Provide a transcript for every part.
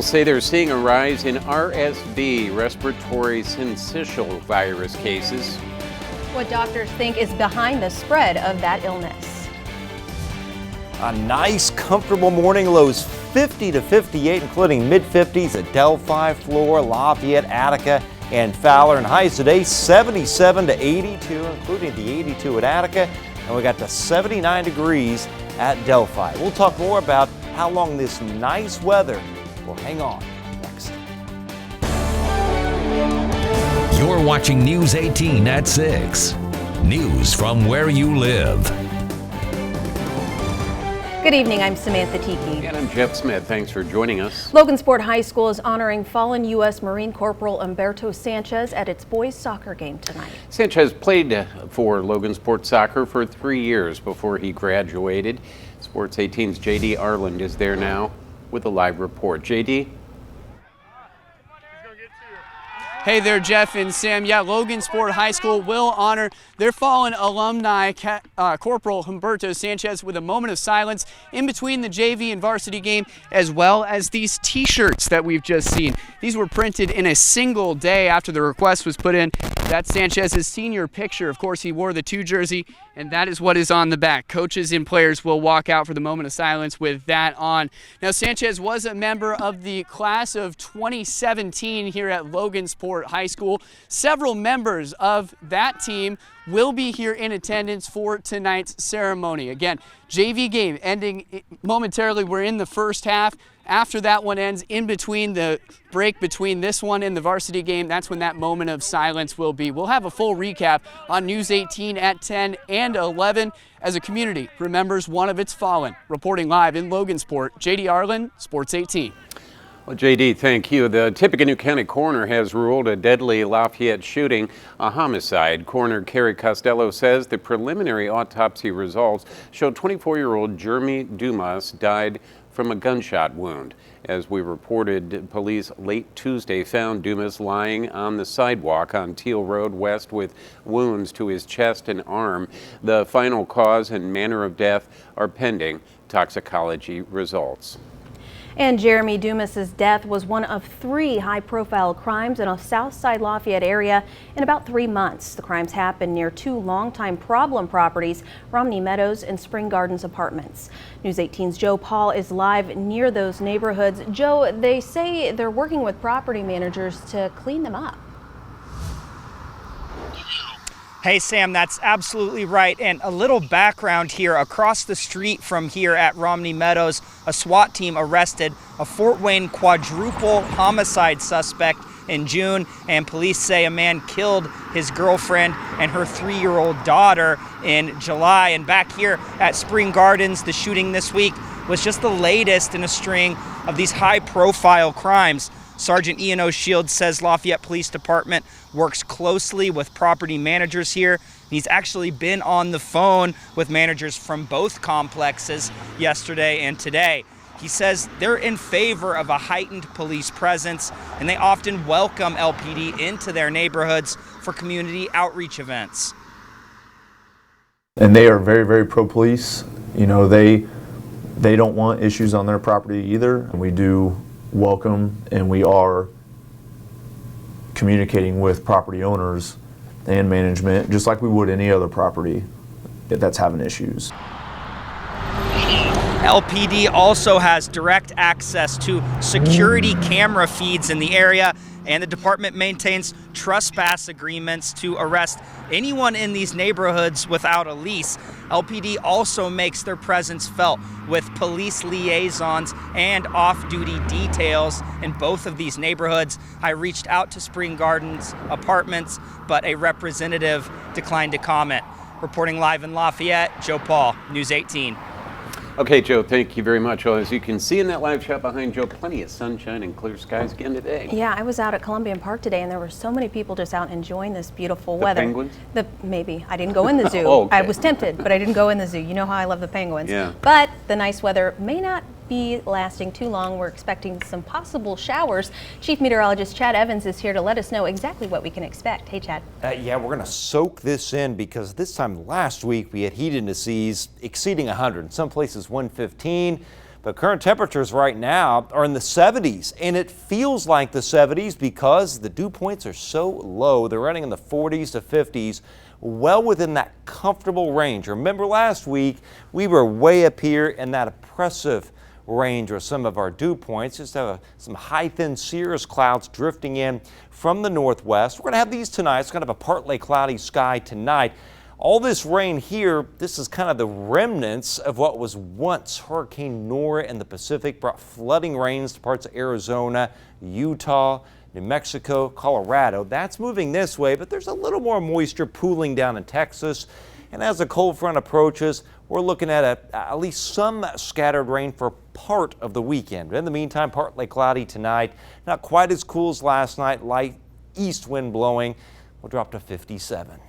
Say they're seeing a rise in RSV, respiratory syncytial virus cases. What doctors think is behind the spread of that illness. A nice, comfortable morning, lows 50 to 58, including mid-50s at Delphi, Flora, Lafayette, Attica, and Fowler. And highs today, 77 to 82, including the 82 at Attica. And we got to 79 degrees at Delphi. We'll talk more about how long this nice weather will hang on next. You're watching News 18 at 6. News from where you live. Good evening, I'm Samantha Tiki. And I'm Jeff Smith. Thanks for joining us. Logansport High School is honoring fallen U.S. Marine Corporal Humberto Sanchez at its boys soccer game tonight. Sanchez played for Logansport Soccer for 3 years before he graduated. Sports 18's J.D. Arland is there now with a live report. J.D.? Hey there, Jeff and Sam. Yeah, Logansport High School will honor their fallen alumni, Corporal Humberto Sanchez, with a moment of silence in between the JV and varsity game, as well as these T-shirts that we've just seen. These were printed in a single day after the request was put in. That's Sanchez's senior picture. Of course, he wore the 2 jersey, and that is what is on the back. Coaches and players will walk out for the moment of silence with that on. Now, Sanchez was a member of the class of 2017 here at Logansport High School. Several members of that team will be here in attendance for tonight's ceremony. Again, JV game ending momentarily. We're in the first half. After that one ends, in between the break between this one and the varsity game, that's when that moment of silence will be. We'll have a full recap on News 18 at 10 and 11 as a community remembers one of its fallen. Reporting live in Logansport, J.D. Arland, Sports 18. Well, J.D., thank you. The Tippecanoe County coroner has ruled a deadly Lafayette shooting a homicide. Coroner Carrie Costello says the preliminary autopsy results show 24-year-old Jeremy Dumas died from a gunshot wound. As we reported, police late Tuesday found Dumas lying on the sidewalk on Teal Road West with wounds to his chest and arm. The final cause and manner of death are pending toxicology results. And Jeremy Dumas's death was one of 3 high-profile crimes in a Southside Lafayette area in about 3 months. The crimes happened near 2 longtime problem properties, Romney Meadows and Spring Gardens Apartments. News 18's Joe Paul is live near those neighborhoods. Joe, they say they're working with property managers to clean them up. Hey Sam, that's absolutely right. And a little background here. Across the street from here at Romney Meadows, a SWAT team arrested a Fort Wayne quadruple homicide suspect in June, and police say a man killed his girlfriend and her 3-year-old daughter in July. And back here at Spring Gardens, the shooting this week was just the latest in a string of these high-profile crimes. Sergeant Ian O'Shields says Lafayette Police Department works closely with property managers here. He's actually been on the phone with managers from both complexes yesterday and today. He says they're in favor of a heightened police presence, and they often welcome LPD into their neighborhoods for community outreach events. And they are very, very pro-police. You know, they don't want issues on their property either. And we do welcome, and we are communicating with property owners and management just like we would any other property that's having issues. LPD also has direct access to security camera feeds in the area, and the department maintains trespass agreements to arrest anyone in these neighborhoods without a lease. LPD also makes their presence felt with police liaisons and off-duty details in both of these neighborhoods. I reached out to Spring Gardens Apartments, but a representative declined to comment. Reporting live in Lafayette, Joe Paul, News 18. Okay, Joe, thank you very much. Well, as you can see in that live shot behind Joe, plenty of sunshine and clear skies again today. Yeah, I was out at Columbian Park today, and there were so many people just out enjoying this beautiful weather. Penguins? Maybe. I didn't go in the zoo. Oh, okay. I was tempted, but I didn't go in the zoo. You know how I love the penguins. Yeah. But the nice weather may not be lasting too long. We're expecting some possible showers. Chief Meteorologist Chad Evans is here to let us know exactly what we can expect. Hey, Chad. Yeah, we're going to soak this in because this time last week we had heat indices exceeding 100. In some places 115. But current temperatures right now are in the 70s, and it feels like the 70s because the dew points are so low. They're running in the 40s to 50s, well within that comfortable range. Remember last week, we were way up here in that oppressive range with some of our dew points. Just have some high thin cirrus clouds drifting in from the northwest. We're going to have these tonight. It's kind of a partly cloudy sky tonight. All this rain here, this is kind of the remnants of what was once Hurricane Nora in the Pacific, brought flooding rains to parts of Arizona, Utah, New Mexico, Colorado. That's moving this way, but there's a little more moisture pooling down in Texas. And as the cold front approaches, we're looking at at least some scattered rain for part of the weekend. In the meantime, partly cloudy tonight. Not quite as cool as last night. Light east wind blowing. We'll drop to 57.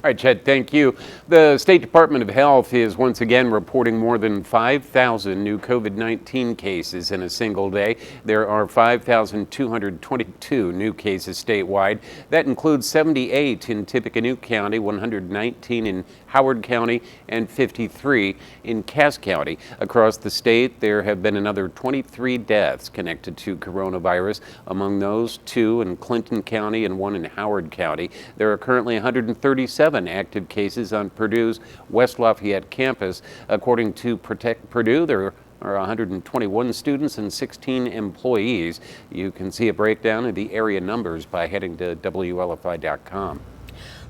All right, Chet, thank you. The State Department of Health is once again reporting more than 5,000 new COVID-19 cases in a single day. There are 5,222 new cases statewide. That includes 78 in Tippecanoe County, 119 in Howard County, and 53 in Cass County. Across the state, there have been another 23 deaths connected to coronavirus. Among those, 2 in Clinton County and 1 in Howard County. There are currently 137 active cases on Purdue's West Lafayette campus. According to Protect Purdue, there are 121 students and 16 employees. You can see a breakdown of the area numbers by heading to WLFI.com.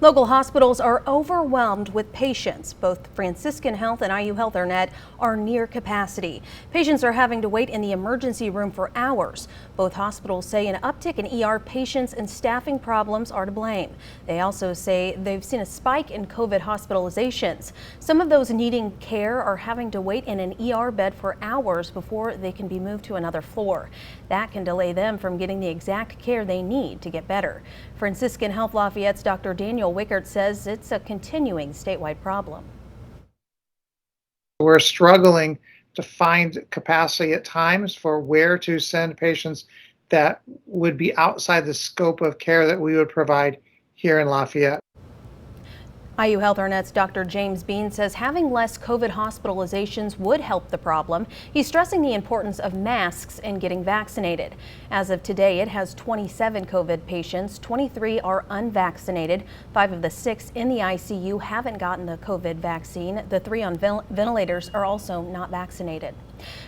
Local hospitals are overwhelmed with patients. Both Franciscan Health and IU Health Arnett are near capacity. Patients are having to wait in the emergency room for hours. Both hospitals say an uptick in ER patients and staffing problems are to blame. They also say they've seen a spike in COVID hospitalizations. Some of those needing care are having to wait in an ER bed for hours before they can be moved to another floor. That can delay them from getting the exact care they need to get better. Franciscan Health Lafayette's Dr. Daniel Wickert says it's a continuing statewide problem. We're struggling to find capacity at times for where to send patients that would be outside the scope of care that we would provide here in Lafayette. IU Health Arnett's Dr. James Bean says having less COVID hospitalizations would help the problem. He's stressing the importance of masks and getting vaccinated. As of today, it has 27 COVID patients. 23 are unvaccinated. 5 of the 6 in the ICU haven't gotten the COVID vaccine. The 3 on ventilators are also not vaccinated.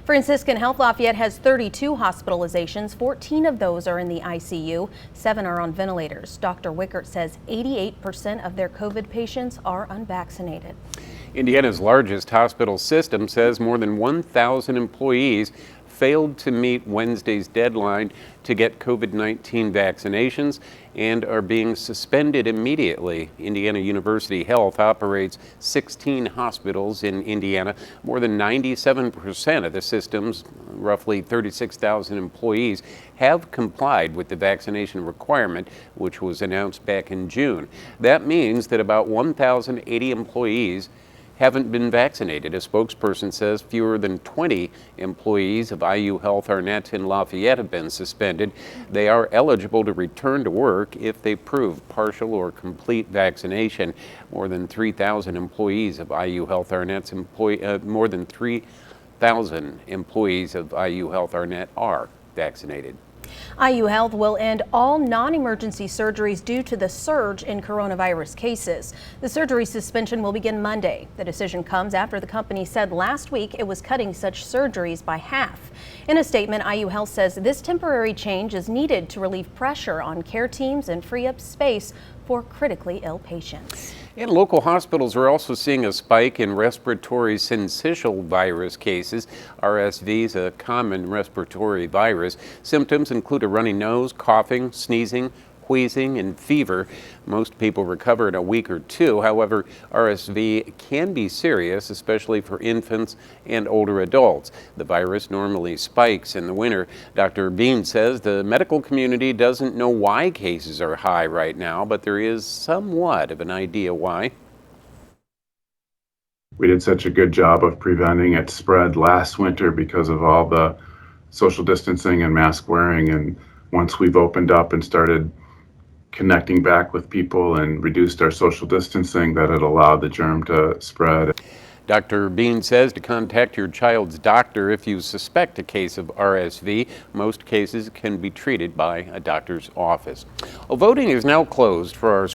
Franciscan Health Lafayette has 32 hospitalizations. 14 of those are in the ICU. 7 are on ventilators. Dr. Wickert says 88% of their COVID patients are unvaccinated. Indiana's largest hospital system says more than 1,000 employees failed to meet Wednesday's deadline to get COVID-19 vaccinations and are being suspended immediately. Indiana University Health operates 16 hospitals in Indiana. More than 97% of the system's roughly 36,000 employees have complied with the vaccination requirement, which was announced back in June. That means that about 1,080 employees haven't been vaccinated. A spokesperson says fewer than 20 employees of IU Health Arnett in Lafayette have been suspended. They are eligible to return to work if they prove partial or complete vaccination. More than 3,000 employees of IU Health Arnett's more than 3,000 employees of IU Health Arnett are vaccinated. IU Health will end all non-emergency surgeries due to the surge in coronavirus cases. The surgery suspension will begin Monday. The decision comes after the company said last week it was cutting such surgeries by half. In a statement, IU Health says this temporary change is needed to relieve pressure on care teams and free up space for critically ill patients. And local hospitals are also seeing a spike in respiratory syncytial virus cases. RSV is a common respiratory virus. Symptoms include a runny nose, coughing, sneezing, wheezing, and fever. Most people recover in a week or 2. However, RSV can be serious, especially for infants and older adults. The virus normally spikes in the winter. Dr. Bean says the medical community doesn't know why cases are high right now, but there is somewhat of an idea why. We did such a good job of preventing its spread last winter because of all the social distancing and mask wearing. And once we've opened up and started connecting back with people and reduced our social distancing, that it allowed the germ to spread. Dr. Bean says to contact your child's doctor if you suspect a case of RSV. Most cases can be treated by a doctor's office. Well, voting is now closed for our